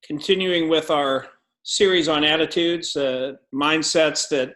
continuing with our series on attitudes, mindsets that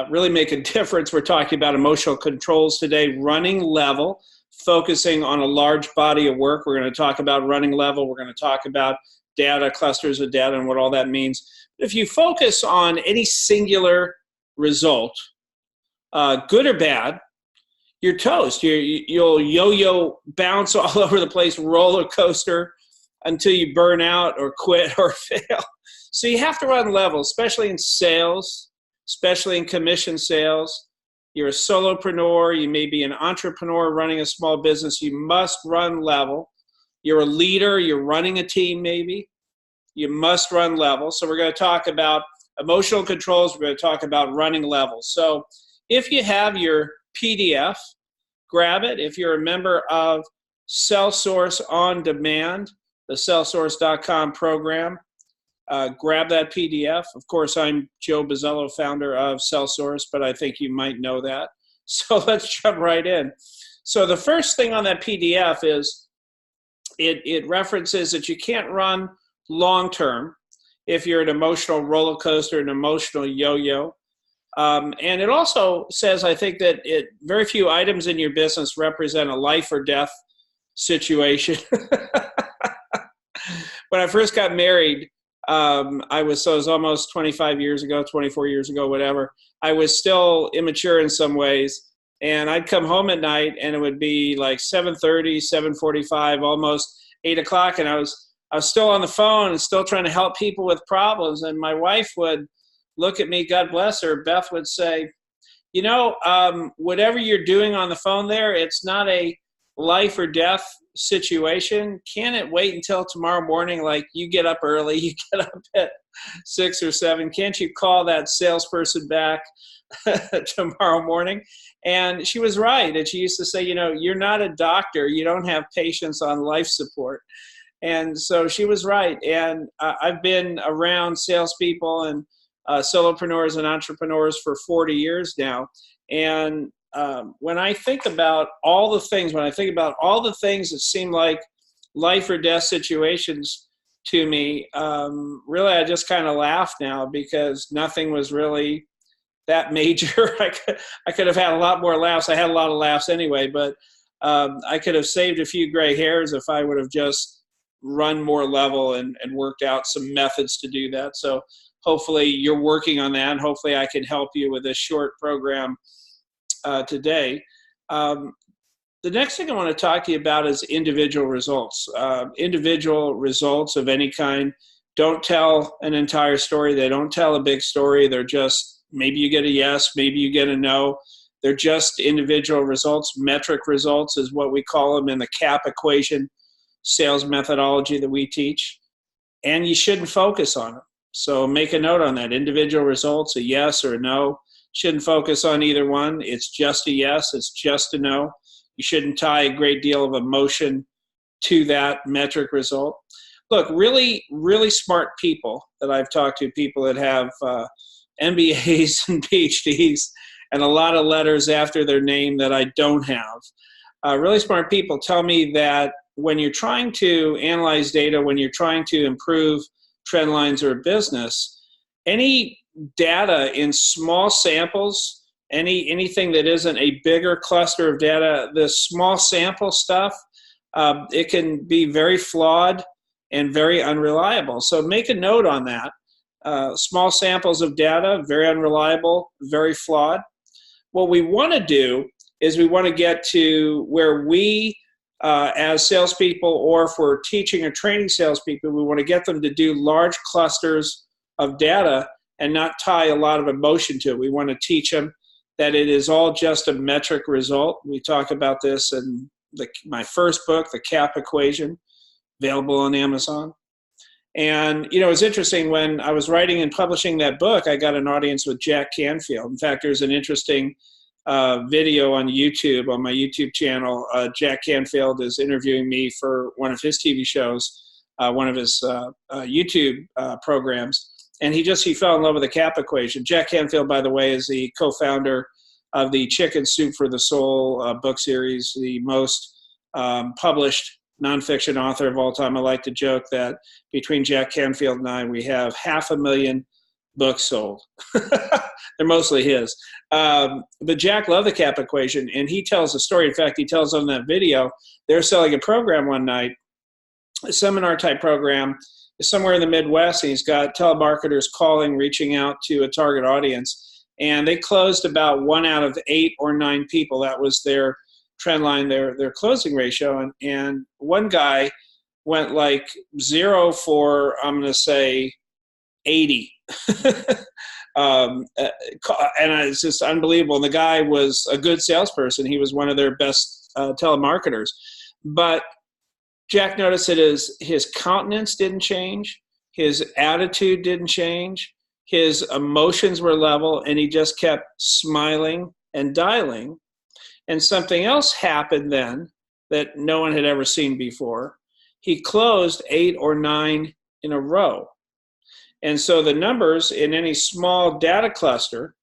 really make a difference. We're talking about emotional controls today, running level, focusing on a large body of work. We're going to talk about running level. We're going to talk about data, clusters of data, and what all that means. If you focus on any singular result, good or bad, you're toast. You'll yo-yo, bounce all over the place, roller coaster until you burn out or quit or fail. So you have to run level, especially in sales, especially in commission sales. You're a solopreneur. You may be an entrepreneur running a small business. You must run level. You're a leader. You're running a team maybe. You must run level. So we're going to talk about emotional controls. We're going to talk about running level. So if you have your PDF, grab it. If you're a member of Salesforce On Demand, the Salesforce.com program, grab that PDF. Of course, I'm Joe Bazzello, founder of Salesforce, but I think you might know that. So let's jump right in. So the first thing on that PDF is it references that you can't run long-term if you're an emotional roller coaster, an emotional yo-yo. And it also says, I think, that very few items in your business represent a life or death situation. When I first got married, it was almost 25 years ago, 24 years ago, whatever. I was still immature in some ways. And I'd come home at night and it would be like 7:30, 7:45, almost 8 o'clock. And I was still on the phone and still trying to help people with problems. And my wife would look at me, God bless her. Beth would say, whatever you're doing on the phone there, it's not a life or death situation. Can it wait until tomorrow morning? Like, you get up early, you get up at 6 or 7. Can't you call that salesperson back tomorrow morning? And she was right. And she used to say, you're not a doctor. You don't have patients on life support. And so she was right. And I've been around salespeople and solopreneurs and entrepreneurs for 40 years now. And when I think about all the things that seem like life or death situations to me, really I just kind of laugh now because nothing was really that major. I could have had a lot more laughs. I had a lot of laughs anyway, but I could have saved a few gray hairs if I would have just run more level and worked out some methods to do that. So hopefully you're working on that, and hopefully I can help you with this short program today. The next thing I want to talk to you about is individual results. Individual results of any kind don't tell an entire story. They don't tell a big story. They're just, maybe you get a yes, maybe you get a no. They're just individual results. Metric results is what we call them in the CAP equation sales methodology that we teach. And you shouldn't focus on them. So make a note on that. Individual results, a yes or a no. Shouldn't focus on either one. It's just a yes. It's just a no. You shouldn't tie a great deal of emotion to that metric result. Look, really, really smart people that I've talked to, people that have MBAs and PhDs and a lot of letters after their name that I don't have. Really smart people tell me that when you're trying to analyze data, when you're trying to improve trend lines or business, any data in small samples, anything that isn't a bigger cluster of data, the small sample stuff, it can be very flawed and very unreliable. So make a note on that. Small samples of data, very unreliable, very flawed. What we want to do is we want to get to where we, as salespeople, or if we're teaching or training salespeople, we want to get them to do large clusters of data and not tie a lot of emotion to it. We want to teach them that it is all just a metric result. We talk about this in my first book, The CAP Equation, available on Amazon. And, it's interesting, when I was writing and publishing that book, I got an audience with Jack Canfield. In fact, there's an interesting video on YouTube, on my YouTube channel. Jack Canfield is interviewing me for one of his TV shows, one of his YouTube programs. And he fell in love with the CAP equation. Jack Canfield, by the way, is the co-founder of the Chicken Soup for the Soul book series, the most published nonfiction author of all time, I like to joke that between Jack Canfield and I, we have 500,000 books sold. They're mostly his. But Jack loved the CAP equation, and he tells a story. In fact, he tells on that video, they're selling a program one night, a seminar type program, somewhere in the Midwest. And he's got telemarketers calling, reaching out to a target audience. And they closed about 1 out of 8 or 9 people. That was their trend line, their closing ratio. And one guy went like 0 for, I'm going to say, 80. And it's just unbelievable. And the guy was a good salesperson. He was one of their best telemarketers. But Jack noticed that his countenance didn't change, his attitude didn't change, his emotions were level, and he just kept smiling and dialing. And something else happened then that no one had ever seen before. He closed 8 or 9 in a row. And so the numbers in any small data cluster,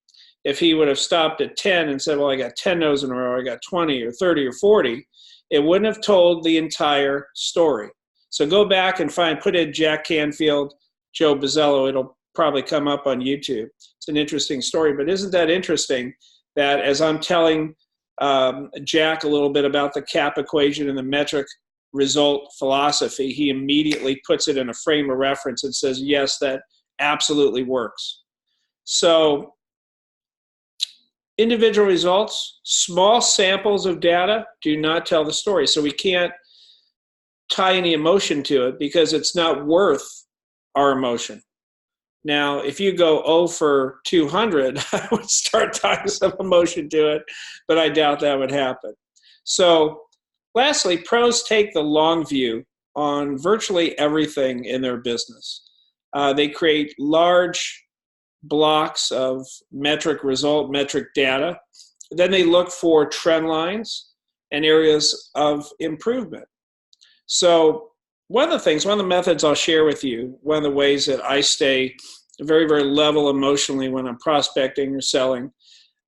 if he would have stopped at 10 and said, well, I got 10 no's in a row, I got 20 or 30 or 40, it wouldn't have told the entire story. So go back and put in Jack Canfield, Joe Bazzello. It'll probably come up on YouTube. It's an interesting story. But isn't that interesting that as I'm telling Jack a little bit about the CAP equation and the metric result philosophy, he immediately puts it in a frame of reference and says, yes, that absolutely works. So individual results, small samples of data do not tell the story. So we can't tie any emotion to it because it's not worth our emotion. Now, if you go 0 for 200, I would start tying some emotion to it, but I doubt that would happen. So lastly, pros take the long view on virtually everything in their business. They create large blocks of metric data. Then they look for trend lines and areas of improvement. So one of the methods I'll share with you, one of the ways that I stay very, very level emotionally when I'm prospecting or selling,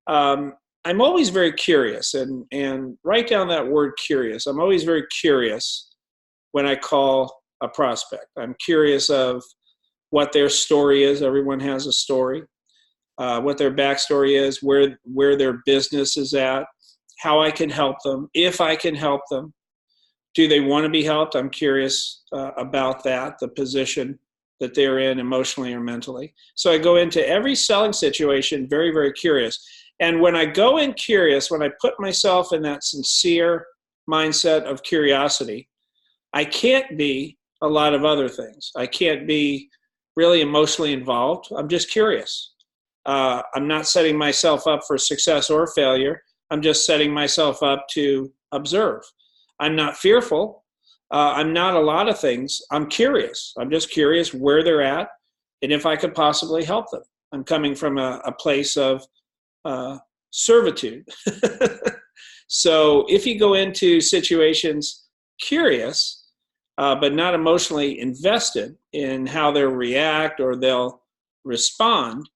I'm always very curious, and write down that word curious. I'm always very curious when I call a prospect. I'm curious of what their story is. Everyone has a story. What their backstory is, where their business is at, how I can help them, if I can help them. Do they want to be helped? I'm curious about that, the position that they're in emotionally or mentally. So I go into every selling situation very, very curious. And when I go in curious, when I put myself in that sincere mindset of curiosity, I can't be a lot of other things. I can't be really emotionally involved. I'm just curious. I'm not setting myself up for success or failure. I'm just setting myself up to observe. I'm not fearful. I'm not a lot of things. I'm curious. I'm just curious where they're at and if I could possibly help them. I'm coming from a place of servitude. So if you go into situations curious, but not emotionally invested in how they'll react or they'll respond,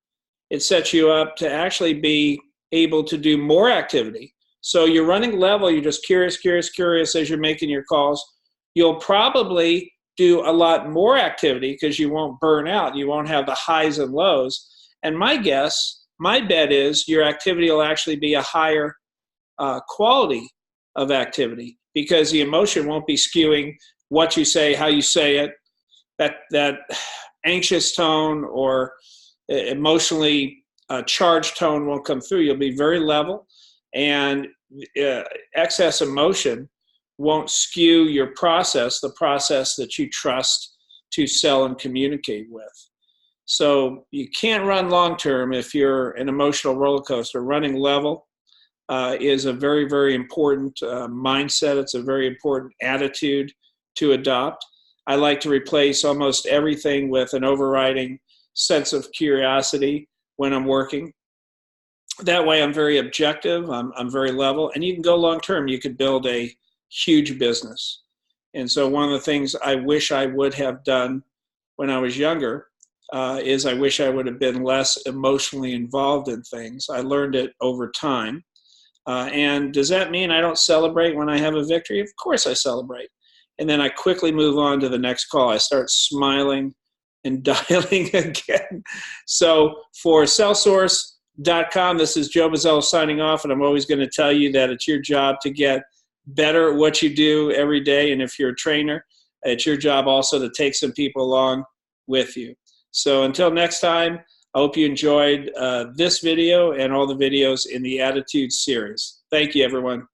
it sets you up to actually be able to do more activity. So you're running level, you're just curious as you're making your calls. You'll probably do a lot more activity because you won't burn out. You won't have the highs and lows. And my bet is your activity will actually be a higher quality of activity because the emotion won't be skewing what you say, how you say it, that anxious tone or emotionally charged tone won't come through. You'll be very level, and excess emotion won't skew your process, the process that you trust to sell and communicate with. So you can't run long-term if you're an emotional roller coaster. Running level is a very, very important mindset. It's a very important attitude to adopt. I like to replace almost everything with an overriding sense of curiosity when I'm working. That way I'm very objective, I'm very level, and you can go long-term. You could build a huge business. And so one of the things I wish I would have done when I was younger is I wish I would have been less emotionally involved in things. I learned it over time. And does that mean I don't celebrate when I have a victory? Of course I celebrate. and then I quickly move on to the next call. I start smiling and dialing again. So for Cellsource.com, this is Joe Mazzello signing off, and I'm always going to tell you that it's your job to get better at what you do every day, and if you're a trainer, it's your job also to take some people along with you. So until next time, I hope you enjoyed this video and all the videos in the Attitude series. Thank you, everyone.